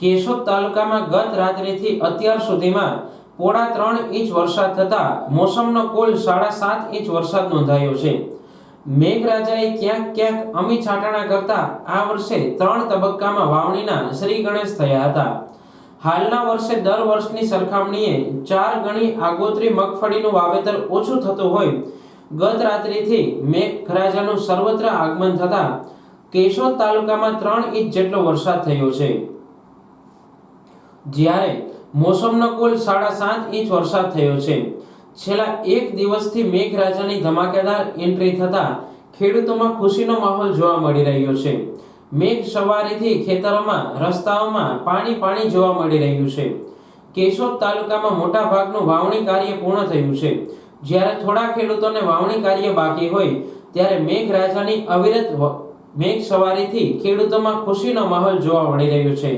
કેશોદ તાલુકામાં ગત રાત્રિથી અત્યાર સુધીમાં પોણા 3 ઇંચ વરસાદ થતા મોસમનો કુલ 7.5 ઇંચ વરસાદ નોંધાયો છે। મેઘરાજાએ ક્યાંક ક્યાંક અમી છાંટણા કરતા આ વર્ષે 3 તબક્કામાં વાવણીના શ્રી ગણેશ થયા હતા। હાલના વર્ષે દર વર્ષની સરખામણીએ 4 ગણી આગોતરી મગફળીનું વાવેતર ઓછું થતું હોય ગત રાત્રિથી મેઘરાજાનું સર્વત્ર આગમન થતા કેશોદ તાલુકામાં 3 ઇંચ જેટલો વરસાદ થયો છે, જ્યારે મોસમનો કુલ 7.5 ઇંચ વરસાદ થયો છે। છેલ્લા એક દિવસથી મેઘરાજાની ધમાકેદાર એન્ટ્રી થતા ખેડૂતોમાં ખુશીનો માહોલ જોવા મળી રહ્યો છે। મેઘ સવારીથી ખેતરોમાં રસ્તાઓમાં પાણી જોવા મળી રહ્યું છે। કેશોદ તાલુકામાં મોટા ભાગનું વાવણી કાર્ય પૂર્ણ થયું છે, જ્યારે થોડા ખેડૂતોને વાવણી કાર્ય બાકી હોય ત્યારે મેઘરાજાની અવિરત મેઘ સવારીથી ખેડૂતોમાં ખુશીનો માહોલ જોવા મળી રહ્યો છે।